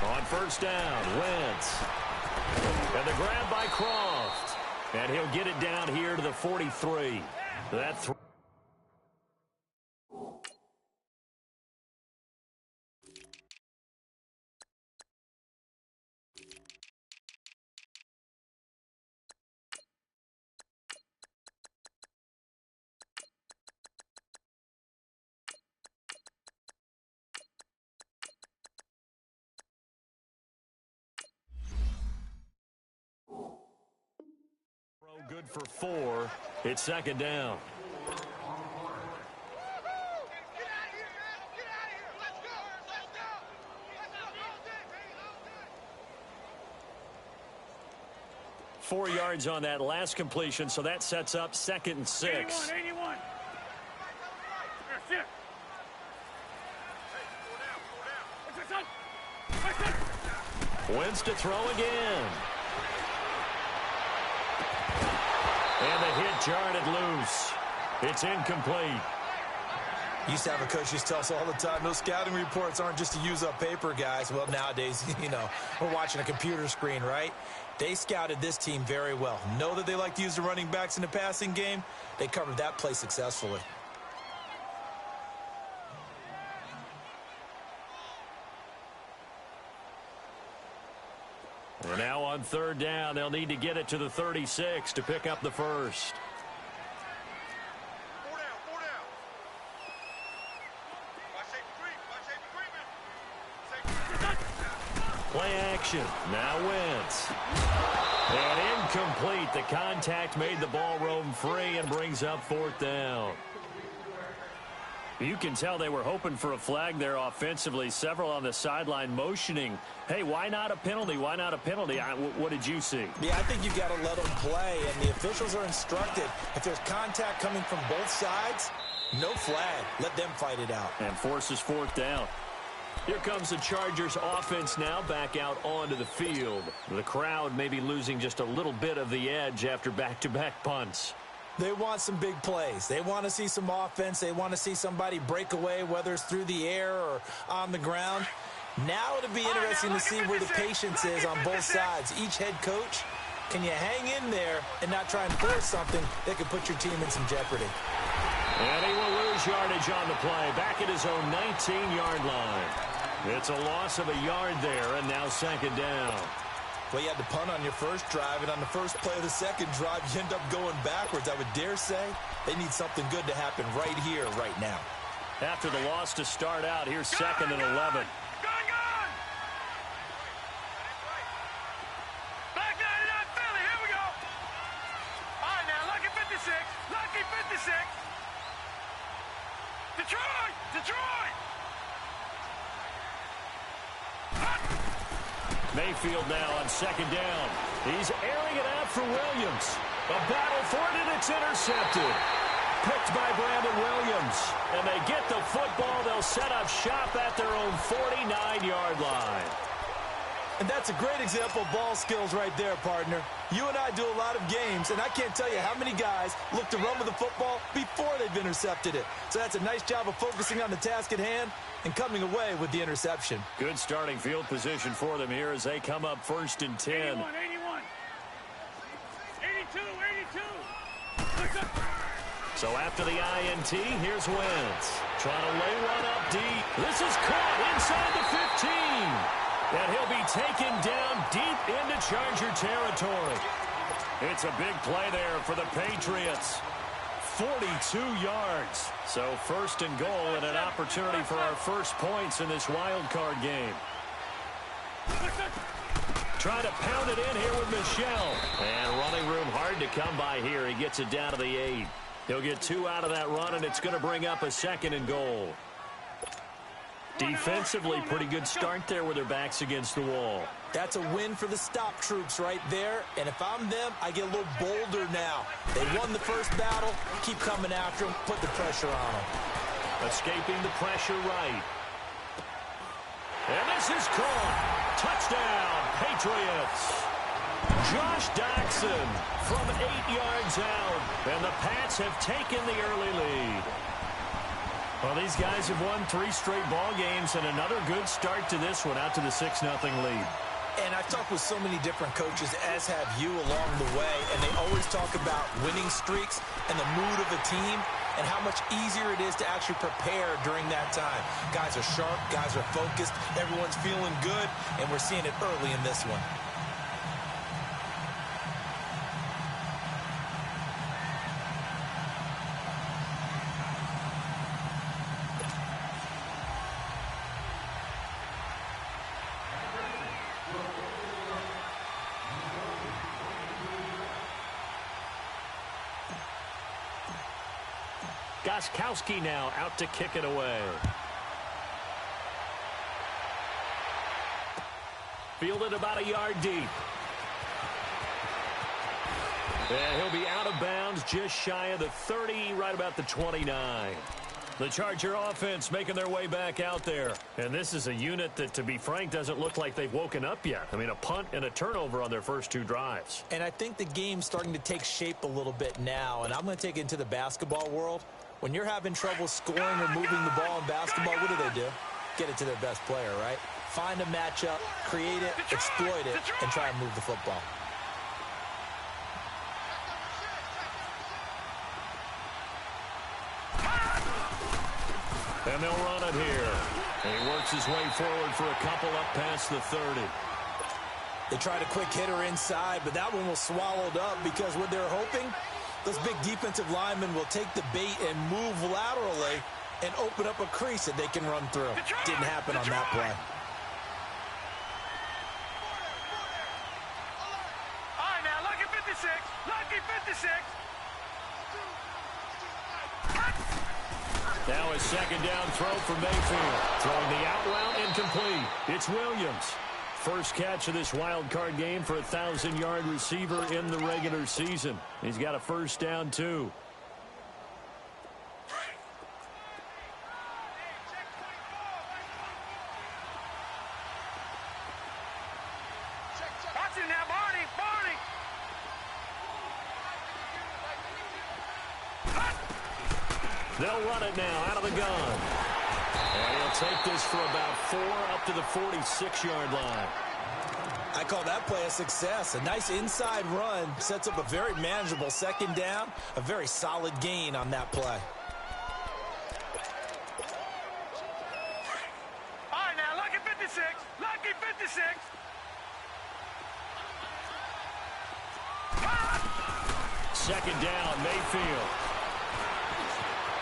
On first down, Wentz. And the grab by Croft. And he'll get it down here to the 43. That good for 4. It's second down. Four yards on that last completion, so that sets up 2nd and 6. 81. Wentz to throw again. And the hit jarred it loose. It's incomplete. Used to have a coach used to tell us all the time, those scouting reports aren't just to use up paper, guys. Well, nowadays, we're watching a computer screen, right? They scouted this team very well. Know that they like to use the running backs in the passing game. They covered that play successfully. And now on third down, they'll need to get it to the 36 to pick up the first. Play action. Now Wentz. And incomplete. The contact made the ball roam free and brings up 4th down. You can tell they were hoping for a flag there offensively. Several on the sideline motioning, hey, why not a penalty? Why not a penalty? What did you see? Yeah, I think you got to let them play, and the officials are instructed. If there's contact coming from both sides, no flag. Let them fight it out. And forces 4th down. Here comes the Chargers offense now back out onto the field. The crowd may be losing just a little bit of the edge after back-to-back punts. They want some big plays. They want to see some offense. They want to see somebody break away, whether it's through the air or on the ground. Now it'll be interesting to see where the patience is on both sides. Each head coach, can you hang in there and not try and force something that could put your team in some jeopardy? And he will lose yardage on the play, back at his own 19-yard line. It's a loss of a yard there, and now 2nd down. Well, you had to punt on your first drive, and on the first play of the second drive, you end up going backwards. I would dare say they need something good to happen right here, right now. After the loss to start out, here's 2nd and 11. Back 99, Philly, here we go. All right, now, lucky 56. Lucky 56. Detroit! Mayfield now on 2nd down. He's airing it out for Williams. A battle for it, and it's intercepted. Picked by Brandon Williams. And they get the football. They'll set up shop at their own 49-yard line. And that's a great example of ball skills right there, partner. You and I do a lot of games, and I can't tell you how many guys look to run with the football before they've intercepted it. So that's a nice job of focusing on the task at hand and coming away with the interception. Good starting field position for them here as they come up 1st and 10. 81. 82. So after the INT, here's Wentz. Trying to lay one up deep. This is caught inside the 15. And he'll be taken down deep into Charger territory. It's a big play there for the Patriots. 42 yards. So 1st and goal and an opportunity for our first points in this wild card game. Trying to pound it in here with Michel. And running room hard to come by here. He gets it down to the 8. He'll get 2 out of that run, and it's going to bring up a 2nd and goal. Defensively, pretty good start there with their backs against the wall. That's a win for the stop troops right there. And if I'm them, I get a little bolder now. They won the first battle. Keep coming after them. Put the pressure on them. Escaping the pressure right. And this is caught. Touchdown, Patriots. Josh Doxson from 8 yards out. And the Pats have taken the early lead. Well, these guys have won 3 straight ball games and another good start to this one, out to the 6-0 lead. And I've talked with so many different coaches, as have you, along the way, and they always talk about winning streaks and the mood of a team and how much easier it is to actually prepare during that time. Guys are sharp, guys are focused, everyone's feeling good, and we're seeing it early in this one. Gostkowski now out to kick it away. Fielded about a yard deep. And he'll be out of bounds just shy of the 30, right about the 29. The Charger offense making their way back out there. And this is a unit that, to be frank, doesn't look like they've woken up yet. I mean, a punt and a turnover on their first 2 drives. And I think the game's starting to take shape a little bit now. And I'm going to take it into the basketball world. When you're having trouble scoring or moving the ball in basketball, what do? Get it to their best player, right? Find a matchup, create it, exploit it, and try and move the football. And they'll run it here. And he works his way forward for a couple up past the 30. They tried a quick hitter inside, but that one was swallowed up because what they're hoping, those big defensive linemen will take the bait and move laterally and open up a crease that they can run through. Didn't happen on that play. All right, now, lucky 56. Lucky 56. Now a second down throw for Mayfield. Throwing the out route incomplete. It's Williams. First catch of this wild card game for a 1,000-yard receiver in the regular season. He's got a first down, too. Watch it now, Barney. They'll run it now out of the gun. And he'll take this for about 4 up to the 46-yard line. I call that play a success. A nice inside run sets up a very manageable second down. A very solid gain on that play. All right, now, lucky 56. Lucky 56. Second down, Mayfield.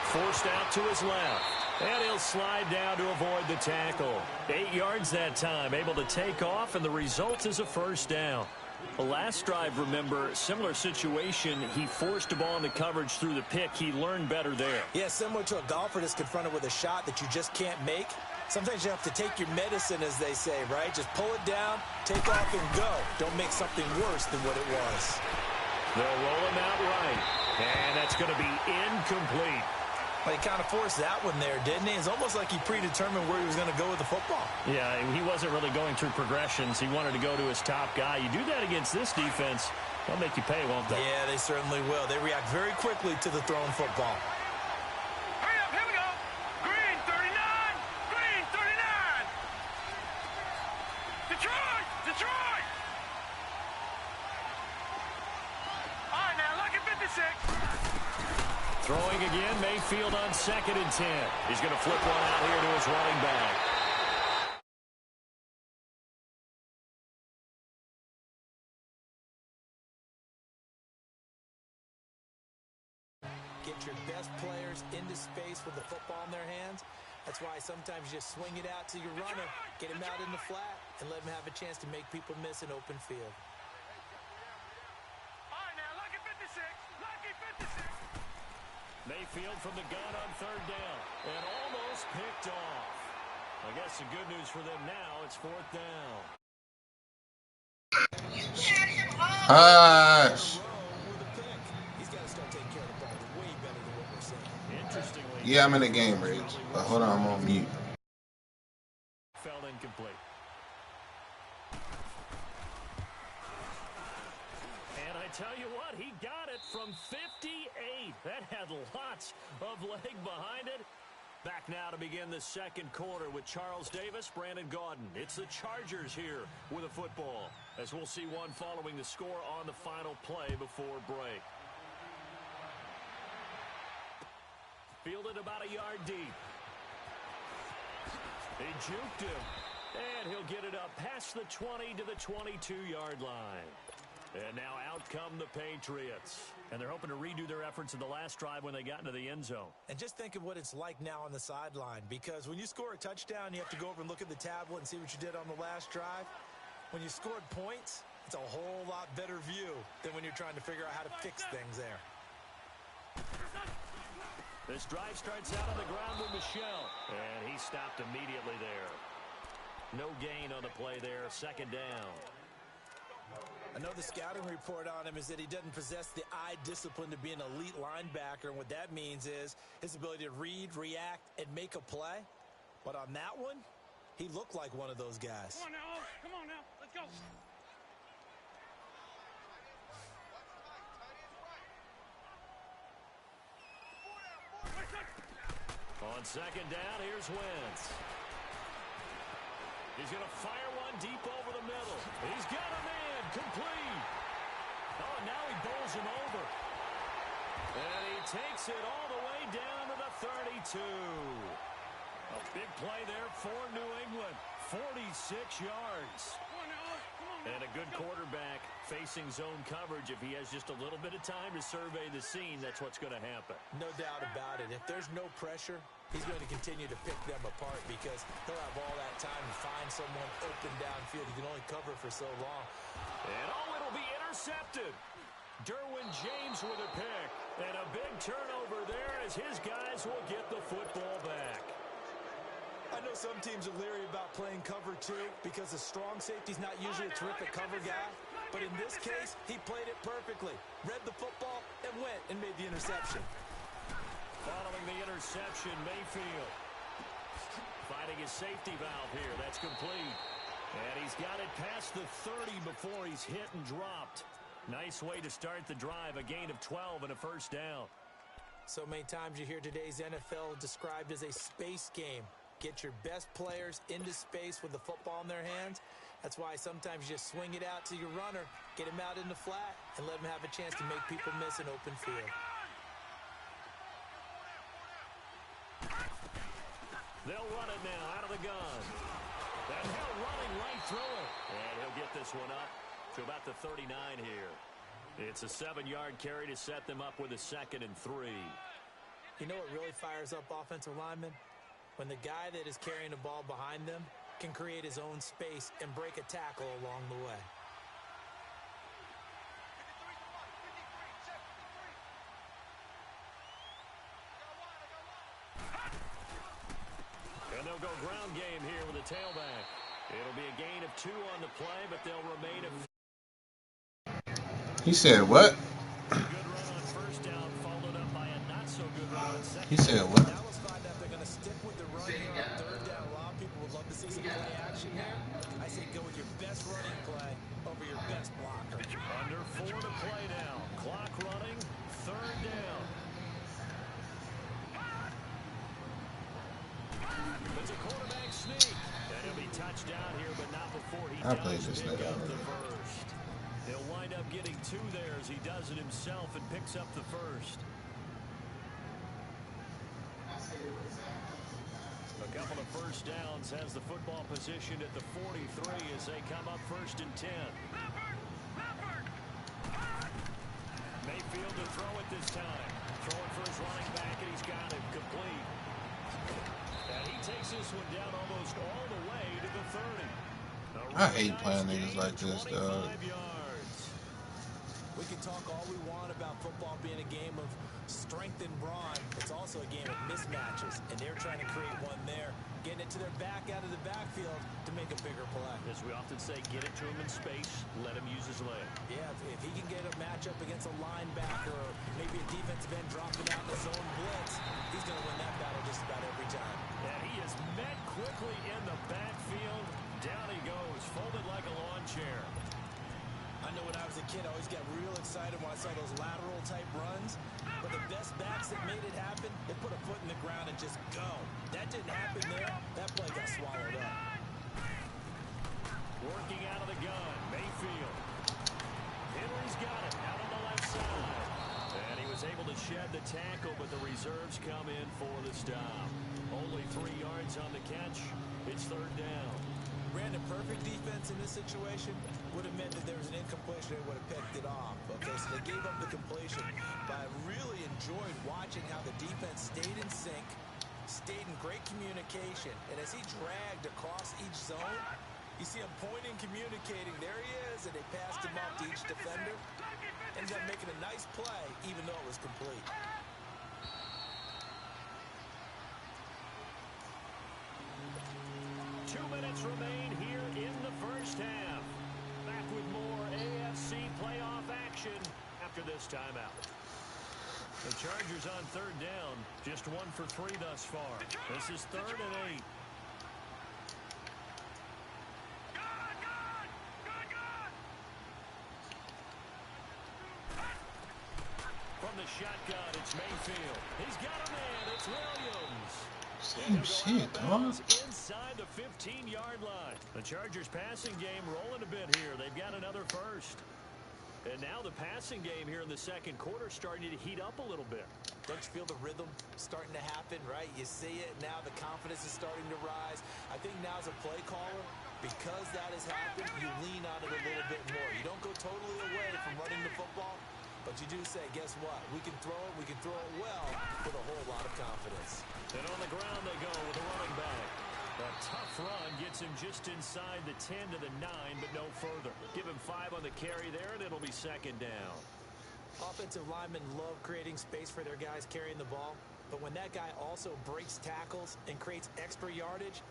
Forced out to his left. And he'll slide down to avoid the tackle. 8 yards that time, able to take off, and the result is a first down. The last drive, remember, similar situation. He forced a ball into coverage through the pick. He learned better there. Yeah, similar to a golfer that's confronted with a shot that you just can't make. Sometimes you have to take your medicine, as they say, right? Just pull it down, take off, and go. Don't make something worse than what it was. They'll roll him out right. And that's going to be incomplete. Well, he kind of forced that one there, didn't he? It's almost like he predetermined where he was going to go with the football. Yeah, he wasn't really going through progressions. He wanted to go to his top guy. You do that against this defense, they'll make you pay, won't they? Yeah, they certainly will. They react very quickly to the thrown football. Hurry up, here we go. Green 39. Green 39. Detroit. Detroit. All right, now, lucky 56. Throwing again, Mayfield on 2nd and 10. He's going to flip one out here to his running back. Get your best players into space with the football in their hands. That's why sometimes you just swing it out to your runner, get him out in the flat, and let him have a chance to make people miss an open field. All right, now, lucky 56. Lucky 56. Mayfield from the gun on 3rd down. And almost picked off. I guess the good news for them now, it's 4th down. He's got to start taking care of the ball way better than what we're saying. Interestingly. Yeah, I'm in the game, Rich. But hold on, I'm on mute. Fell incomplete. And I tell you what, he got it from 58. That had lots of leg behind it. Back now to begin the second quarter with Charles Davis, Brandon Gaudin. It's the Chargers here with a football, as we'll see one following the score on the final play before break. Fielded about a yard deep. He juked him, and he'll get it up past the 20 to the 22-yard line. And now out come the Patriots. And they're hoping to redo their efforts in the last drive when they got into the end zone. And just think of what it's like now on the sideline, because when you score a touchdown, you have to go over and look at the tablet and see what you did on the last drive. When you scored points, it's a whole lot better view than when you're trying to figure out how to fix things there. This drive starts out on the ground with Michel. And he stopped immediately there. No gain on the play there. Second down. I know the scouting report on him is that he doesn't possess the eye discipline to be an elite linebacker. And what that means is his ability to read, react, and make a play. But on that one, he looked like one of those guys. Come on now. Come on now. Let's go. On second down, here's Wentz. He's going to fire one deep over the middle. He's got a man, complete. Oh, now he bowls him over. And he takes it all the way down to the 32. A big play there for New England. 46 yards. And a good quarterback facing zone coverage. If he has just a little bit of time to survey the scene, that's what's going to happen. No doubt about it. If there's no pressure, he's going to continue to pick them apart because he'll have all that time to find someone open downfield. He can only cover for so long. And it'll be intercepted. Derwin James with a pick. And a big turnover there as his guys will get the football back. I know some teams are leery about playing cover two because a strong safety's not usually a terrific cover guy. But in this case, he played it perfectly. Read the football and went and made the interception. Following the interception, Mayfield finding his safety valve here. That's complete. And he's got it past the 30 before he's hit and dropped. Nice way to start the drive. A gain of 12 and a first down. So many times you hear today's NFL described as a space game. Get your best players into space with the football in their hands. That's why sometimes you just swing it out to your runner, get him out in the flat, and let him have a chance to make people miss an open field. They'll run it now out of the gun. And he'll running right through it. And he'll get this one up to about the 39 here. It's a 7-yard carry to set them up with a 2nd and 3. You know what really fires up offensive linemen? When the guy that is carrying the ball behind them can create his own space and break a tackle along the way. And they'll go ground game here with a tailback. It'll be a gain of 2 on the play, but they'll remain a... He said what? Good run on first down, followed up by a not-so-good run on second. He said what? Now let's find out if they're going to stick with the run here on third down. A lot of people would love to see some play action there. I say go with your best running play over your best blocker. Under 4 to play now. Clock running, third down. It's a quarterback sneak. And he'll be touched down here, but not before he does pick up the first. He'll wind up getting 2 there as he does it himself and picks up the first. A couple of first downs has the football position at the 43 as they come up 1st and 10. Mayfield to throw it this time. Throwing for his running back, and he's got it complete. And he takes this one down almost all the way to the 30. I hate playing niggas like this, dog. We can talk all we want about football being a game of strength and brawn. It's also a game of mismatches, and they're trying to create one there, getting it to their back out of the backfield to make a bigger play. As we often say, get it to him in space, let him use his leg. Yeah, if he can get a matchup against a linebacker or maybe a defensive end dropping out in the zone blitz, he's going to win that battle just about every time. And he is met quickly in the backfield. Down he goes, folded like a lawn chair. I know when I was as a kid, I always got real excited when I saw those lateral type runs. But the best backs that made it happen, they put a foot in the ground and just go. That didn't happen there. That play got swallowed up. Working out of the gun, Mayfield. Henry's got it out on the left side. And he was able to shed the tackle, but the reserves come in for the stop. Only 3 yards on the catch. It's third down. Brandon, perfect defense in this situation would have meant that there was an incompletion. They would have picked it off. Okay, so they gave up the completion. But I really enjoyed watching how the defense stayed in sync, stayed in great communication. And as he dragged across each zone, you see him pointing, communicating. There he is, and they passed him off to each defender. Ended up making a nice play, even though it was complete. 2 minutes remain here in the first half. Back with more AFC playoff action after this timeout. The Chargers on third down, just 1 for 3 thus far. This is 3rd and 8. From the shotgun, it's Mayfield. He's got a man. It's Williams. Same shit, dog. Inside the 15-yard line. The Chargers passing game rolling a bit here. They've got another first. And now the passing game here in the second quarter starting to heat up a little bit. Don't you feel the rhythm starting to happen, right? You see it now. The confidence is starting to rise. I think now as a play caller, because that has happened, you lean on it a little bit more. You don't go totally away from running the football, but you do say, guess what? We can throw it. We can throw it well with a whole lot of confidence. And on the ground they go with a running back. A tough run gets him just inside the 10 to the 9, but no further. Give him 5 on the carry there, and it'll be second down. Offensive linemen love creating space for their guys carrying the ball, but when that guy also breaks tackles and creates extra yardage,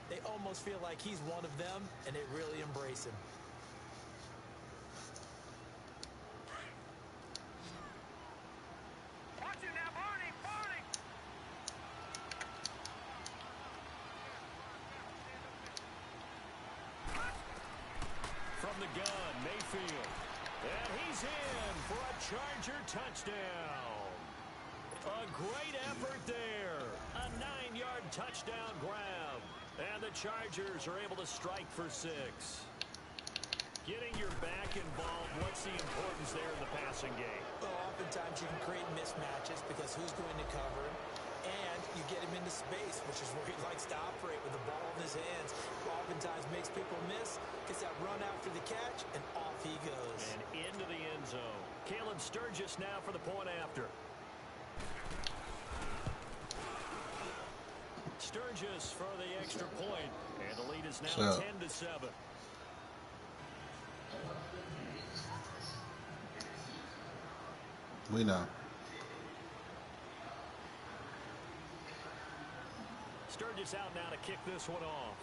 they almost feel like he's one of them, and they really embrace him. From the gun, Mayfield. And he's in for a Charger touchdown. A great effort there. A 9-yard touchdown grab. And the Chargers are able to strike for 6. Getting your back involved, what's the importance there in the passing game? Well, oftentimes you can create mismatches because who's going to cover him? And you get him into space, which is where he likes to operate with the ball in his hands. Oftentimes makes people miss, gets that run after the catch, and off he goes. And into the end zone. Caleb Sturgis now for the point after. Sturgis for the extra point, and the lead is now 10 to 7. We know. Sturgis out now to kick this one off.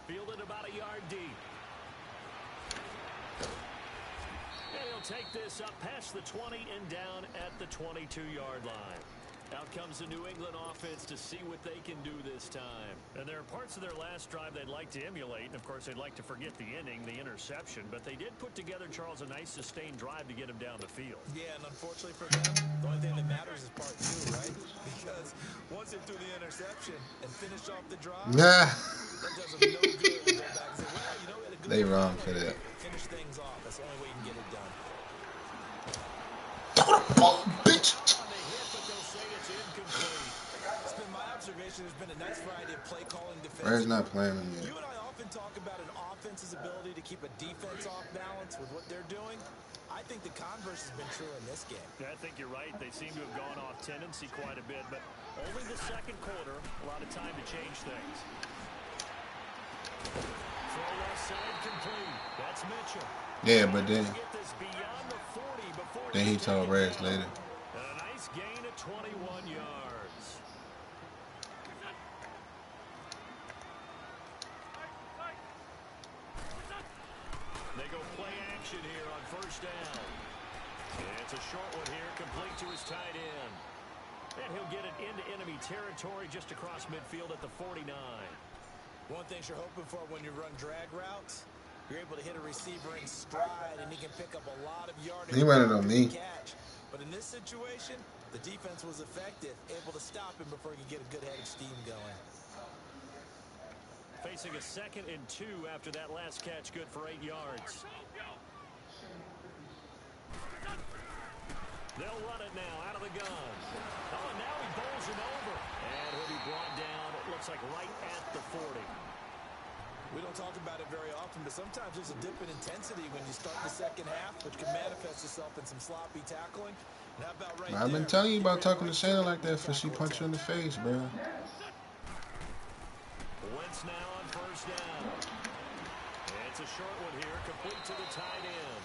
Fielded about a yard deep. And he'll take this up past the 20 and down at the 22-yard line. Out comes the New England offense to see what they can do this time. And there are parts of their last drive they'd like to emulate. And, of course, they'd like to forget the inning, the interception. But they did put together, Charles, a nice sustained drive to get him down the field. Yeah, and unfortunately for them, the only thing that matters is part 2, right? Because once they threw the interception and finished off the drive, that does them no good to go back and say, well, you know, we had a good they wrong for that. Finish things off. That's the only way you can get it done. Bitch. It's been my observation. There's been a nice variety of play calling defense. Red's not playing him yet. You and I often talk about an offense's ability to keep a defense off balance with what they're doing. I think the converse has been true in this game. Yeah, I think you're right. They seem to have gone off tendency quite a bit, but only the second quarter, a lot of time to change things. Throw left side complete. That's Mitchell. Yeah, but then he told Reds later. A nice gain of 21 yards. They go play action here on first down. And it's a short one here, complete to his tight end. And he'll get it into enemy territory just across midfield at the 49. One thing you're hoping for when you run drag routes, you're able to hit a receiver in stride, and he can pick up a lot of yardage. He running on me. Catch. But in this situation, the defense was effective, able to stop him before he could get a good head of steam going. Facing a 2nd and 2 after that last catch, good for 8 yards. They'll run it now out of the gun. Oh, and now he bowls him over. And he'll be brought down, it looks like right at the 40. We don't talk about it very often, but sometimes there's a dip in intensity when you start the second half, which can manifest itself in some sloppy tackling. And how about right I've been telling you about talking to Shayna like that for she punched you in the face, bro. Wentz now on 1st down. It's a short one here, complete to the tight end.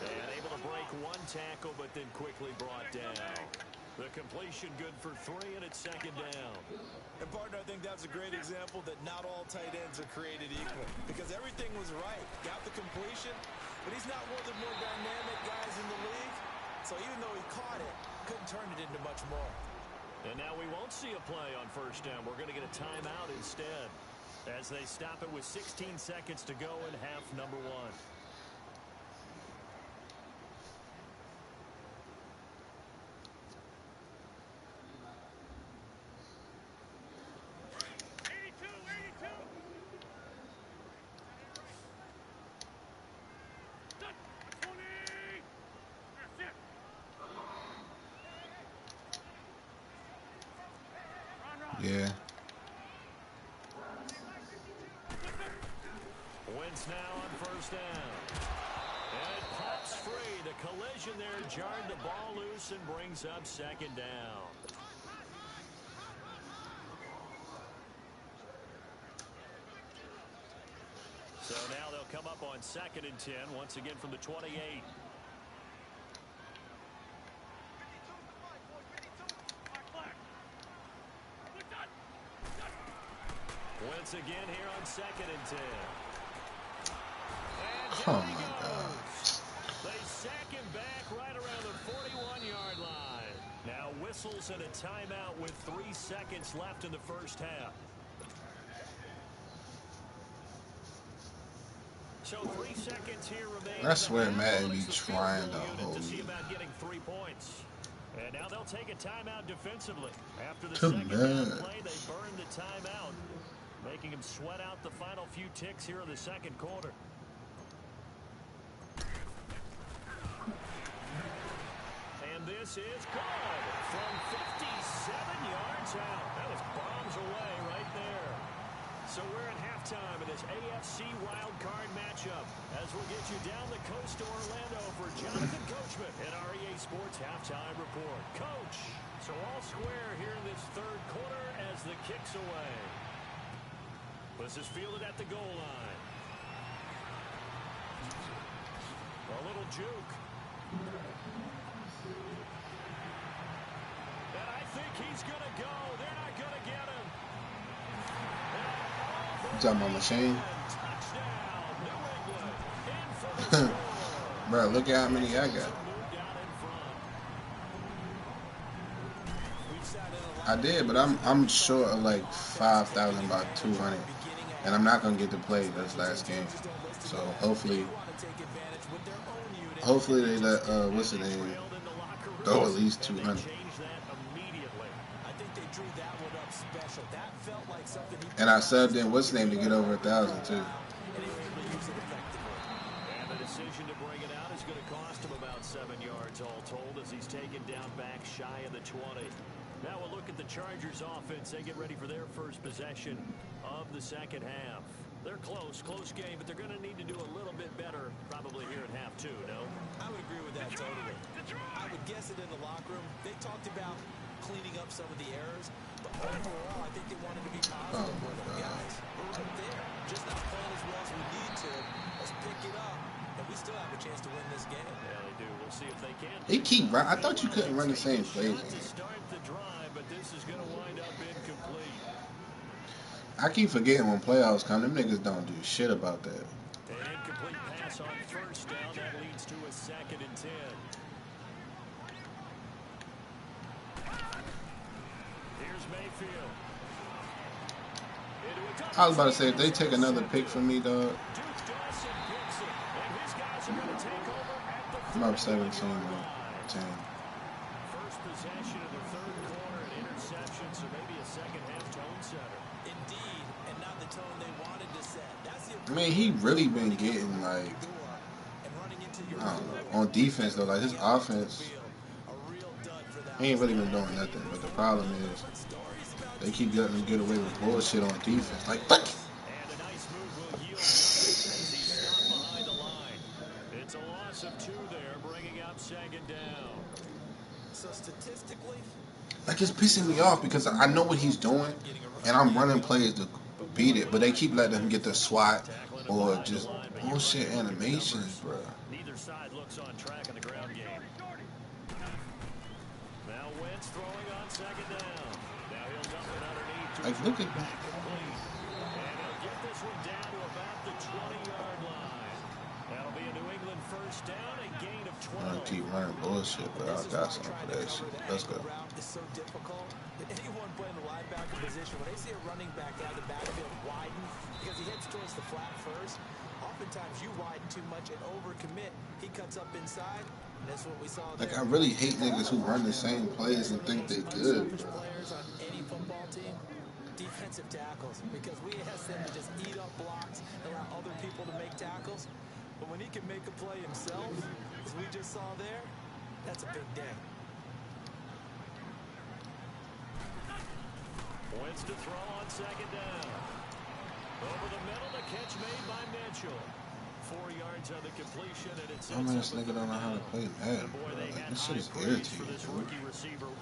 And able to break one tackle, but then quickly brought down. The completion good for 3, and it's 2nd down. And, partner, I think that's a great example that not all tight ends are created equal. Because everything was right. Got the completion, but he's not one of the more dynamic guys in the league. So even though he caught it, couldn't turn it into much more. And now we won't see a play on 1st down. We're going to get a timeout instead, as they stop it with 16 seconds to go in half number 1. Yeah. Wentz now on 1st down. And it pops free. The collision there jarred the ball loose and brings up 2nd down. So now they'll come up on 2nd and 10, once again from the 28. Wentz again here on 2nd and 10. And Oh down he my God. goes. They sack him back right around the 41-yard line. Now whistles and a timeout with 3 seconds left in the 1st half. So 3 seconds here remain. I swear Madden be trying to hold to see me. about getting 3 points. And now they'll take a timeout defensively. After the Too second down bad. play, they burn the timeout, making him sweat out the final few ticks here in the 2nd quarter. And this is good from 57 yards out. That was bombs away right there. So we're at halftime in this AFC wildcard matchup as we'll get you down the coast to Orlando for Jonathan Coachman at REA Sports Halftime Report. Coach, so all square here in this 3rd quarter as the kick's away. This is fielded at the goal line. A little juke. And I think he's going to go. They're not going to get him. You talking about machine? Bro, look at how many I got. I did, but I'm short of like 5,000 by 200, and I'm not gonna get to play this last game. So hopefully they let what's the name throw at least 200. And I subbed in what's the name to get over 1,000 too. And the decision to bring it out is going to cost him about 7 yards all told as he's taken down back shy of the 20. Now we'll look at the Chargers offense. They get ready for their first possession of the 2nd half. They're close game, but they're going to need to do a little bit better probably here in half 2, no? I would agree with that totally. I would guess it in the locker room. They talked about cleaning up some of the errors, but overall, I think they wanted to be positive with them. Guys, we're right there. Just not playing as well as we need to. Let's pick it up, and we still have a chance to win this game. Yeah, they do. We'll see if they can. They keep right. I thought you couldn't run the same plays. To start the drive, but this is going to wind up incomplete. I keep forgetting when playoffs come, them niggas don't do shit about that. An incomplete pass on 1st down. That leads to a 2nd and 10. Here's Mayfield. I was about to say, if they take another pick from me, dog, I'm up 17 to 10. First possession of the third quarter, an interception, so maybe a second half tone setter. Indeed, and not the tone they wanted to set. That's the I mean, he really been getting, like, I don't know, on defense, though. Like, his offense, he ain't really been doing nothing. But the problem is, they keep letting him get away with bullshit on defense. Like, fuck. And a nice move will yield nothing as he's stopped behind the line. It's a loss of 2 there, bringing up second down. So statistically, Like, it's pissing me off because I know what he's doing, and I'm running plays to beat it, but they keep letting him get the swat or just bullshit animations, bro. Neither side looks on track in the ground game. Now Wentz throwing on second down. Now he'll dump it underneath. Like, look at that. And he'll get this one down to about the 20-yard line. That'll be a New England first down, a gain of 12. I'm gonna keep running bullshit, but I got something for that shit. Let's go. It's so difficult. Anyone playing the linebacker position, when they see a running back out of the backfield widen because he heads towards the flat first, oftentimes you widen too much and overcommit. He cuts up inside, and that's what we saw there. Like, I really hate niggas who run the same plays and think they good, bro. Players on any football team, defensive tackles, because we ask them to just eat up blocks, allow other people to make tackles. But when he can make a play himself, as we just saw there, that's a big day. Wentz to throw on second down. Over the middle, the catch made by Mitchell. 4 yards on the completion, and it's I'm this nigga don't know how to play Madden, bro. Like, this shit is irritating, bro.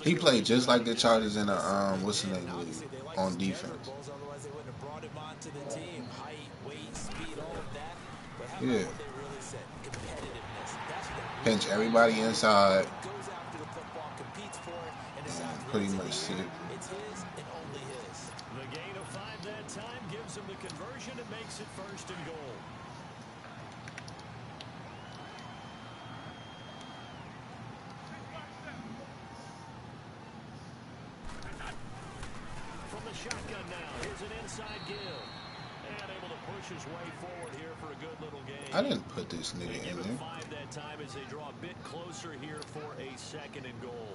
He played just like the Chargers in the what's the name league on defense. Otherwise, they wouldn't have brought him onto the team. Height, weight, speed, all of that. But how Yeah. about what they really said? Competitiveness. That's what they Pinch everybody inside. goes after the football, competes for it, and decides Pretty once much again, sick. it's his and only his. The gain of 5 that time gives him the conversion and makes it first and goal. From the shotgun now, here's an inside give. And able to push his way forward here for a good little game. I didn't put this They nigga give in him there. 5 that time as they draw a bit closer here for a second and goal.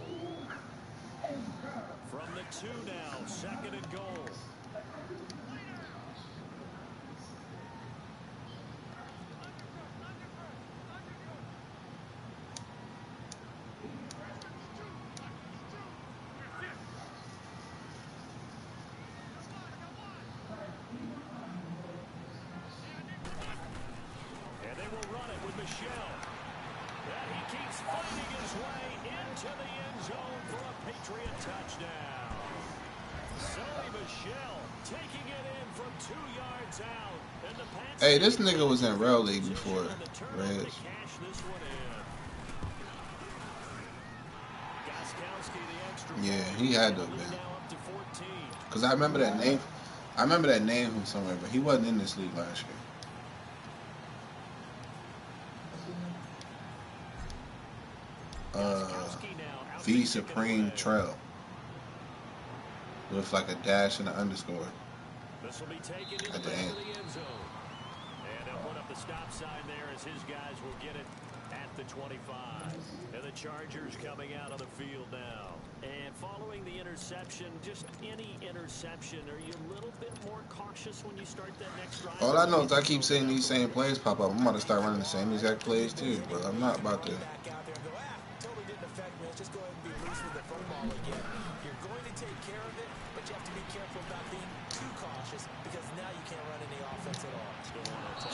From the 2 now, second and goal. And they will run it with Michelle. And he keeps fighting his way into the end zone for a Patriot touchdown. Sonny Michel taking it in from 2 yards out. And the Pats Hey, this nigga was in Rail League before, on the turn Reds. to cash this one in. Gostkowski, the extra Yeah, point. he had to have Lead been. now up to 14. Cause I remember that name. I remember that name from somewhere, but he wasn't in this league last year. Gostkowski now out to V kick it Supreme away. Trail. With like a dash and an underscore. This will be taken in At the the back end. of the end zone. And they'll put up the stop sign there as his guys will get it at the 25. And the Chargers coming out on the field now. And following the interception, just any interception, are you a little bit more cautious when you start that next drive? All I know is I keep seeing these same plays pop up. I'm about to start running the same exact plays too, but I'm not about to. Back out there and go, totally didn't affect me. Let's just go ahead and be loose with the football again. You're going to take care of it, but you have to be careful about being too cautious because now you can't run any offense at all.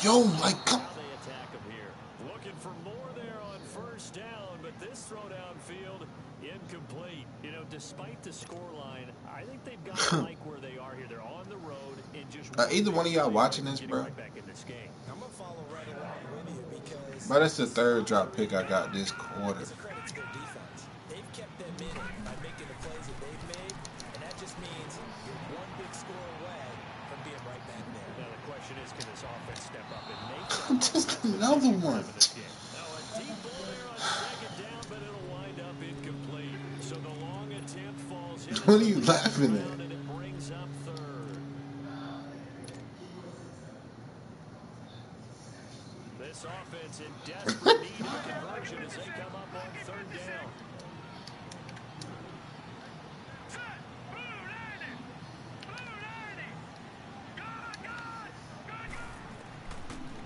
Yo, like, come. How they attack him here. Looking for more there on first down, but this throw downfield incomplete. You know, despite the scoreline, I think they've got to like where they are here. They're on the road in just Either one of y'all watching this, getting bro? right back in this game. I'm going to follow right along with you because But that's the third drop pick I got this quarter. it's a credit to their defense. They've kept them in it by making the plays that they've made, and that just means you're one big score away from being right back there. Now the question is, can this offense step up and make that? Just another one. Now a deep ball there on second down, but it'll wind up incomplete. So the long attempt falls in. What are you laughing at? And it brings up third. formation as they come up on third down.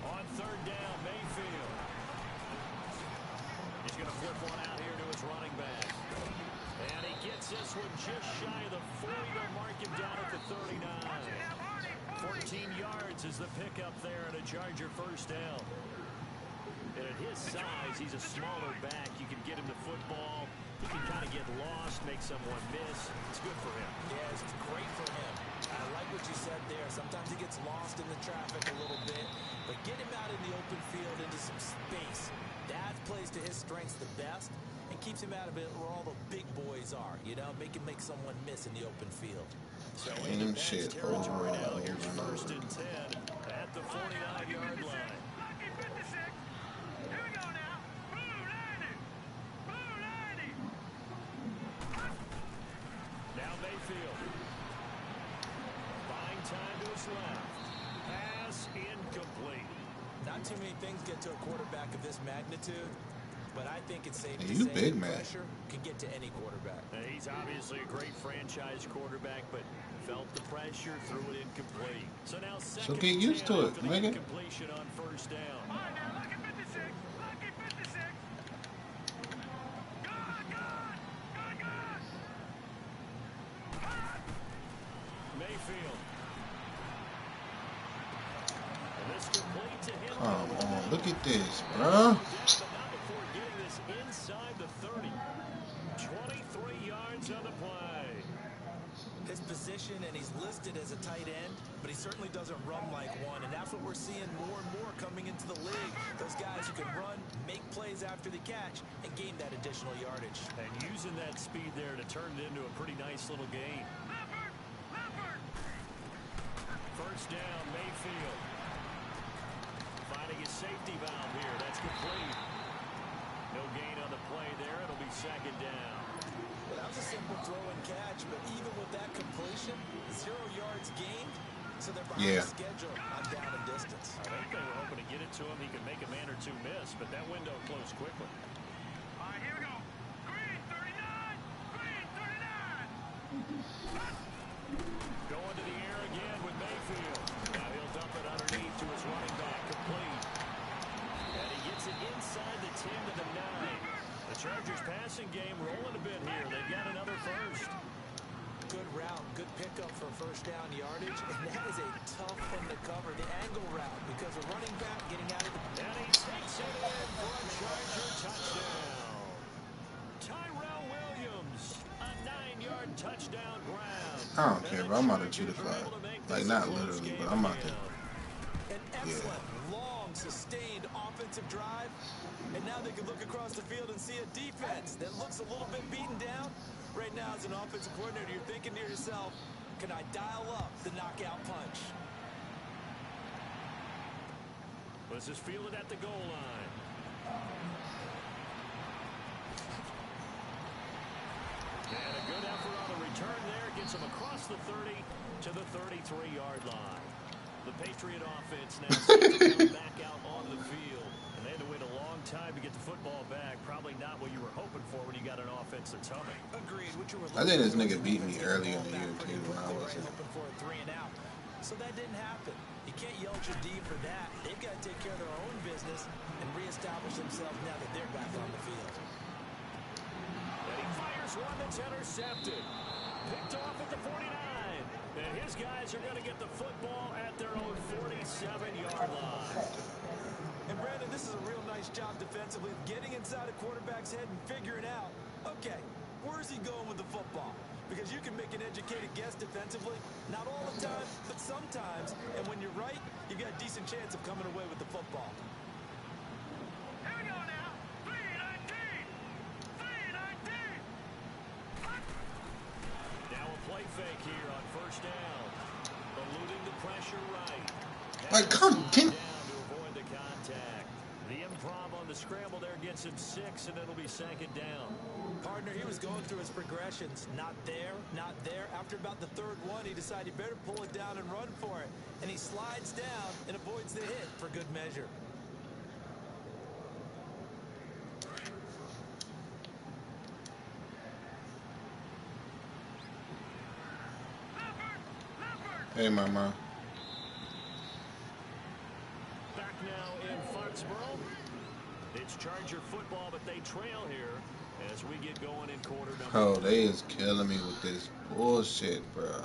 On third down, Mayfield. He's going to flip one out here to his running back. And he gets this one just shy of the 40. They'll mark him down at the 39. 14 yards is the pickup there and a Charger first down. And at his size, he's a smaller back. You can get him the football. He can kind of get lost, make someone miss. It's good for him. Yeah, it's great for him. I like what you said there. Sometimes he gets lost in the traffic a little bit, but get him out in the open field into some space. That plays to his strengths the best and keeps him out of it where all the big boys are, you know, make somone miss in the open field. So into Pats territory now. Here's first and 10 at the 49-yard line. Here we go now. Now Mayfield. Buying time to his left. Pass incomplete. Not too many things get to a quarterback of this magnitude, but I think it's safe to you say big man. pressure can get to any quarterback. He's obviously a great franchise quarterback, but felt the pressure, threw it incomplete. So now second So get used to it, nigga. Completion on first down. Mayfield. And this complete to him. Come on, look at this, bro. But not before getting this inside the 30. 23 yards on the play. His position, and he's listed as a tight end, but he certainly doesn't run like one, and that's what we're seeing more and more coming into the league. Those guys who can run, make plays after the catch, and gain that additional yardage. And using that speed there to turn it into a pretty nice little gain. First down, Mayfield. Finding his safety valve here. That's complete. No gain on the play there. It'll be second down. Well, that was a simple throw and catch, but even with that completion, 0 yards gained, so they're behind schedule on down and distance. I think they were hoping to get it to him. He could make a man or two miss, but that window closed quickly. All right, here we go. Green 39. Green 39. Going to the air again with Mayfield. Now he'll dump it underneath to his running back, complete. And he gets it inside the 10 to the 9. The Chargers passing game rolling a bit here. They've got another first. Good route, good pickup for first down yardage, and that is a tough one to cover, the angle route, because a running back getting out of the... And he takes it in for a Charger touchdown. Tyrell Williams, a 9-yard touchdown grab. I don't care, bro. I'm out of 2 to 5. Like, not literally, but I'm out there. An excellent, long, sustained offensive drive, and now they can look across the field and see a defense that looks a little bit beaten down. Right now, as an offensive coordinator, you're thinking to yourself, can I dial up the knockout punch? This is fielded at the goal line. And a good effort on the return there. Gets him across the 30 to the 33-yard line. The Patriot offense now set to come back out onto the field. And they had to wait a long time to get the football back. Probably not what you were hoping for when you got an offense that's humming. Agreed. I think this nigga beat me early in the year, too, when I was hoping for a 3 and out. So that didn't happen. You can't yell at your D for that. They've got to take care of their own business and reestablish themselves now that they're back on the field. And he fires one that's intercepted. Picked off at the 49. And his guys are going to get the football at their own 47-yard line. And Brandon, this is a real nice job defensively of getting inside a quarterback's head and figuring out, okay, where's he going with the football? Because you can make an educated guess defensively, not all the time, but sometimes. And when you're right, you've got a decent chance of coming away with the football. Here we go now. 3-19. 3-19. Now a play fake here on first down. Eluding the pressure right. Like, come down to avoid the contact. The improv on the scramble there gets him 6, and it'll be second down. Partner, he was going through his progressions. Not there, not there. After about the third one, he decided he better pull it down and run for it. And he slides down and avoids the hit for good measure. Hey, mama. Back now in Foxborough. It's Charger football, but they trail here as we get going in quarter number. Oh, they is killing me with this bullshit, bro.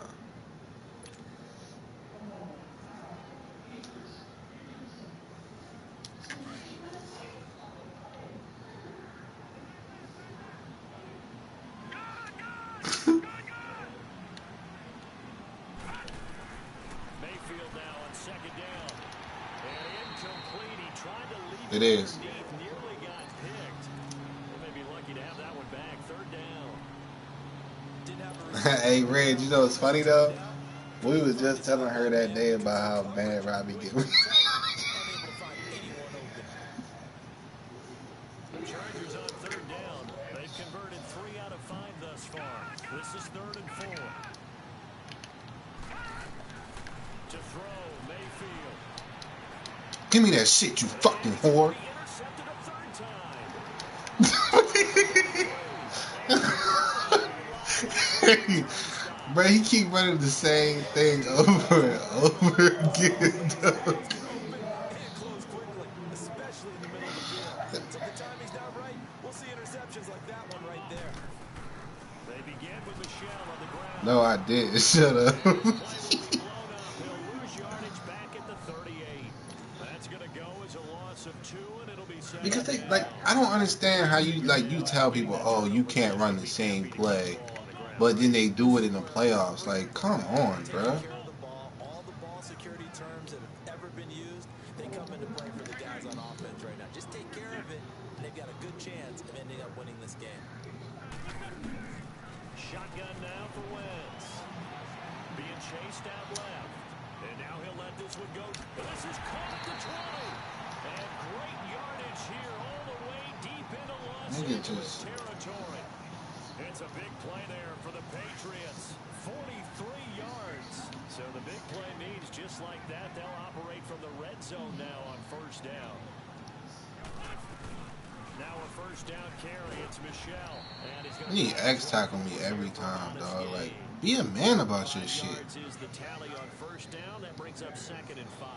Mayfield now on second down. And incomplete. He tried to leave It is. underneath, nearly got picked. They may be lucky to have that one back. Third down. Hey, Red, you know what's funny, though? We was just telling her that day about how bad Robbie get. The Chargers on third down. They've converted 3 out of 5 thus far. This is 3rd and 4. To throw, Mayfield. Give me that shit, you fucking whore. Intercepted a third time. Bro, he keep running the same thing over and over again, though. No, I didn't. Shut up. Because they I don't understand how you tell people, oh, you can't run the same play, but then they do it in the playoffs. Like, come on, bro. All the ball security terms that have ever been used, they come into play for the guys on offense right now. Just take care of it, and they've got a good chance of ending up winning this game. Shotgun now for Wentz. Being chased out left. And now he'll let this one go. This is caught at the 20. And great yardage here all the way deep into Los Angeles territory. It's a big play there for the Patriots. 43 yards. So the big play means just like that, they'll operate from the red zone now on first down. Now a first down carry, it's Michelle. And he's You need X tackle me every time, dog. Like, be a man about your shit. Is the tally on first down. That brings up 2nd and 5.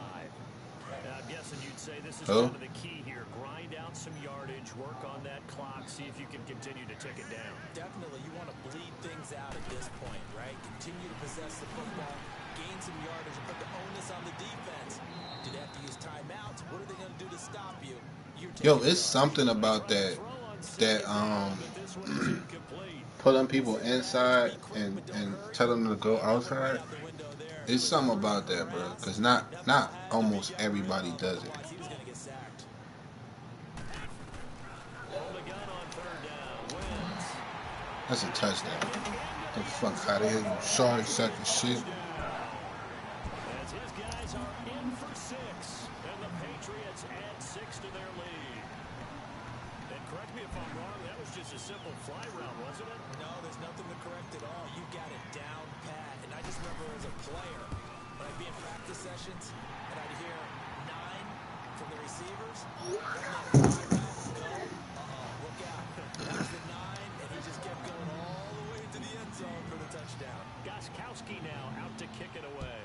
I'm guessing you'd say this is kind of the key here. Grind out some yardage, work on that clock, see if you can continue to tick it down. Definitely, you want to bleed things out at this point, right? Continue to possess the football, gain some yardage, and put the onus on the defense. Do they have to use timeouts? What are they going to do to stop you? Yo, it's something about that pulling people inside and tell them to go outside. It's something about that, bro. Because not almost everybody does it. That's a touchdown. Get the fuck out of here, you sorry sack of shit. As his guys are in for 6, and the Patriots add 6 to their lead. And correct me if I'm wrong, that was just a simple fly route, wasn't it? No, there's nothing to correct at all. You got it down pat. And I just remember as a player, when I'd be in practice sessions, and I'd hear 9 from the receivers. Look out. That was the 9, and he just kept going all the way to the end zone for the touchdown. Gostkowski now out to kick it away.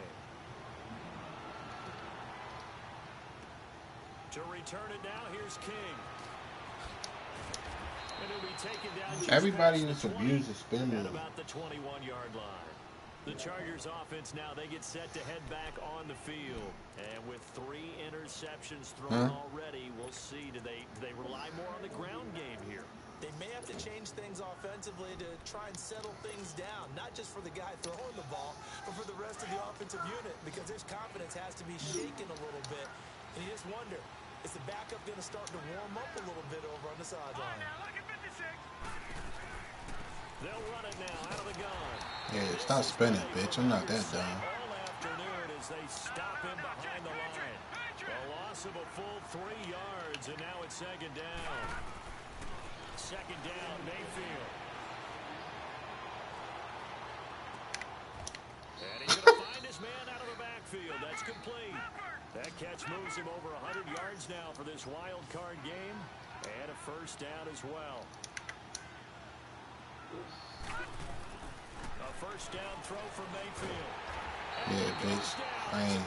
To return it now, here's King. And he'll be taken down. Everybody just abused the spin move. At about the 21-yard line. The Chargers offense now, they get set to head back on the field. And with 3 interceptions thrown already, we'll see. Do they rely more on the ground game here? They may have to change things offensively to try and settle things down, not just for the guy throwing the ball, but for the rest of the offensive unit, because his confidence has to be shaken a little bit. And you just wonder, is the backup going to start to warm up a little bit over on the sideline? They'll run it now out of the gun. Yeah, stop spinning, bitch. I'm not that dumb. All afternoon as they stop him behind the line. A loss of a full 3 yards, and now it's 2nd down. 2nd down, Mayfield. And he's going to find his man out of the backfield. That's complete. That catch moves him over 100 yards now for this wild card game. And a first down as well. A first down throw for Mayfield. Yeah, bitch. I ain't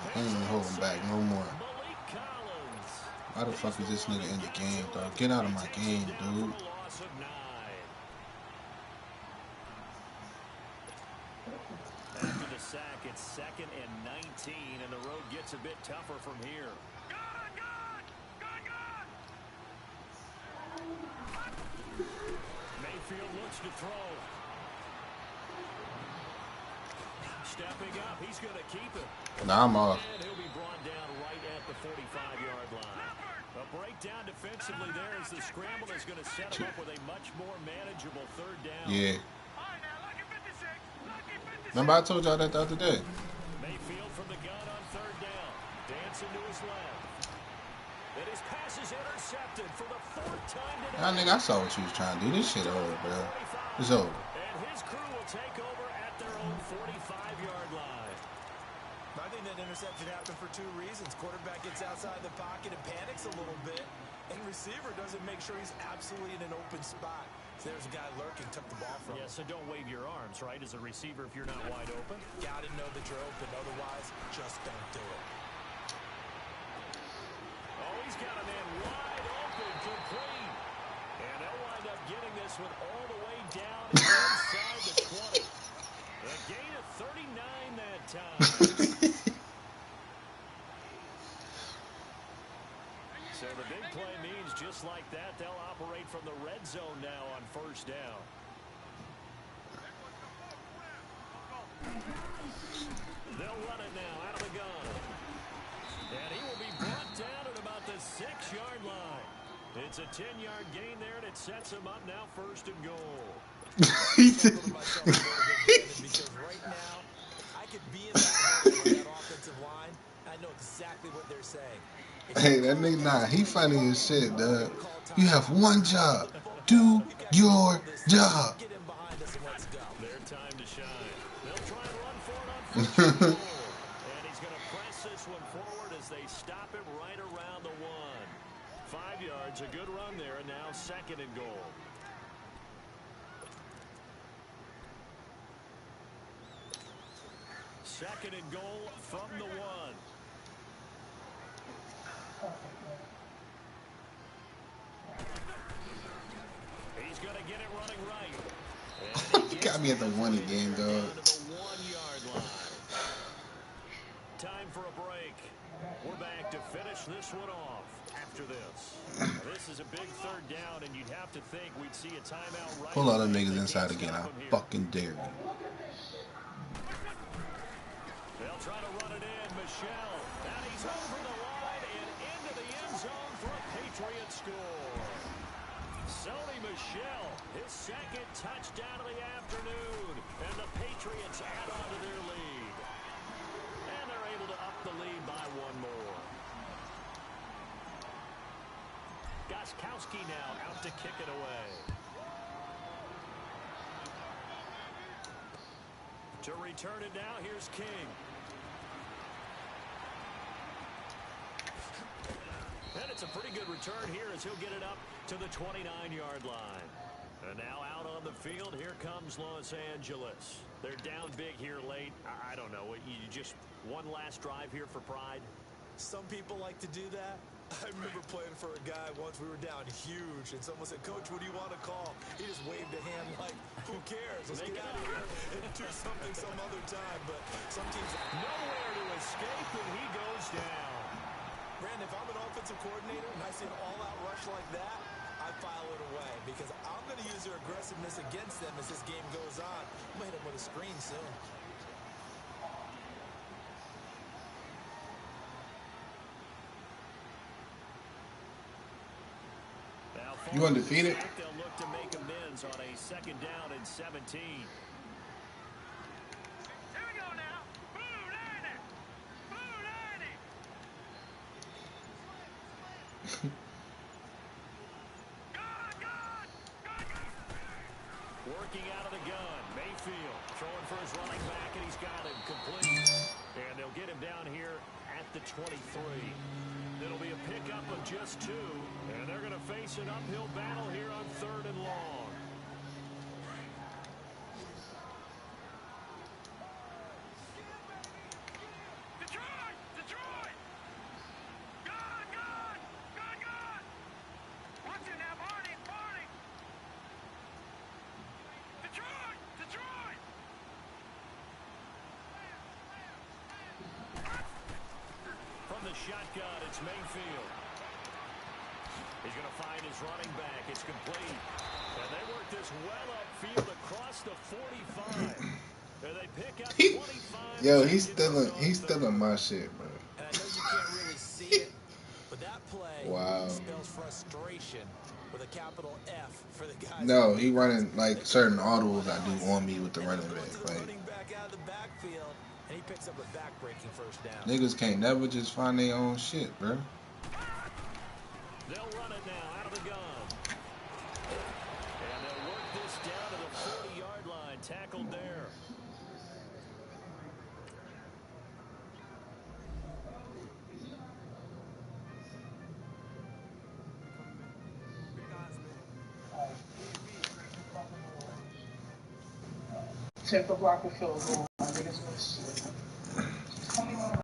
holding back no more. Why the fuck is this nigga in the game, dog? Get out of my game, dude. After the sack, it's 2nd and 19, and the road gets a bit tougher from here. Mayfield looks to throw. Stepping up, he's going to keep it. Nah, I'm off. And he'll be brought down right at the 45-yard line. A breakdown defensively there as the scramble is going to set him up with a much more manageable 3rd down. Yeah. Remember I told y'all that the other day. Mayfield from the gun on 3rd down. Dancing to his left. And his pass is intercepted for the 4th time today. Nah, nigga, I saw what you was trying to do. This shit over, bro. It's over. And his crew will take over at their own 45-yard line. I think that interception happened for 2 reasons. Quarterback gets outside the pocket and panics a little bit, and receiver doesn't make sure he's absolutely in an open spot. So there's a guy lurking, took the ball from him. Yeah, so don't wave your arms, right, as a receiver if you're not wide open. Gotta know that you're open. Otherwise, just don't do it. Oh, he's got a man wide open, complete. And they'll wind up getting this one all the way down inside the 20. A gain of 39 that time. So the big play means just like that, they'll operate from the red zone now on 1st down. They'll run it now out of the gun. And he will be brought down at about the 6-yard line. It's a 10-yard gain there, and it sets him up now 1st and goal. Because right now, I could be in that offensive line. I know exactly what they're saying. Hey, that nigga, nah, he funny as shit, dog. You have one job. Do your job. Their time to shine. They'll try and run for it on 1st and goal. And he's going to press this one forward as they stop him right around the 1. 5 yards, a good run there, and now 2nd and goal. Second and goal from the 1. He's going to get it running right. You got me at the 1 again, dog. To the 1-yard line. Time for a break. We're back to finish this one off after this. This is a big 3rd down, and you'd have to think we'd see a timeout right. Pull all them niggas inside again. I fucking dare you. They'll try to run it in. Michelle. And he's over the line and into the end zone for a Patriot score. Sony Michel, his 2nd touchdown of the afternoon. And the Patriots add on to their lead. And they're able to up the lead by 1 more. Gostkowski now out to kick it away. To return it now, here's King. And it's a pretty good return here as he'll get it up to the 29-yard line. And now out on the field, here comes Los Angeles. They're down big here late. I don't know. You just one last drive here for pride? Some people like to do that. I remember playing for a guy once. We were down huge, and someone said, "Coach, what do you want to call?" He just waved a hand like, "Who cares? Let's get out of here and do something some other time." But some teams nowhere to escape, and he goes down. Brandon, if I'm an offensive coordinator and I see an all-out rush like that, I file it away because I'm going to use their aggressiveness against them as this game goes on. I'm going to hit them with a screen soon. You undefeated? They'll look to make amends on a 2nd down and 17. Here we go now. Blue 90. Blue 90. Working out of the gun. Mayfield throwing for his running back, and he's got him complete. And they'll get him down here at the 23. It'll be a pickup of just 2, and they're going to face an uphill battle here on 3rd and long. the shotgun. It's Mayfield. He's going to find his running back. It's complete. And they work this well upfield across the 45. And they pick up 25. Yo, he's stealing my shit, bro. And I know you can't really see it, but that play spells frustration with a capital F for the guys. No, he running like certain audibles I do on me with the running back. Like, running back out of the backfield, and he picks up a back-breaking first down. niggas can't never just find their own shit, bro. They'll run it now out of the gun. And they'll work this down to the 40-yard line. Tackled there. Check the block of field goal. I think it's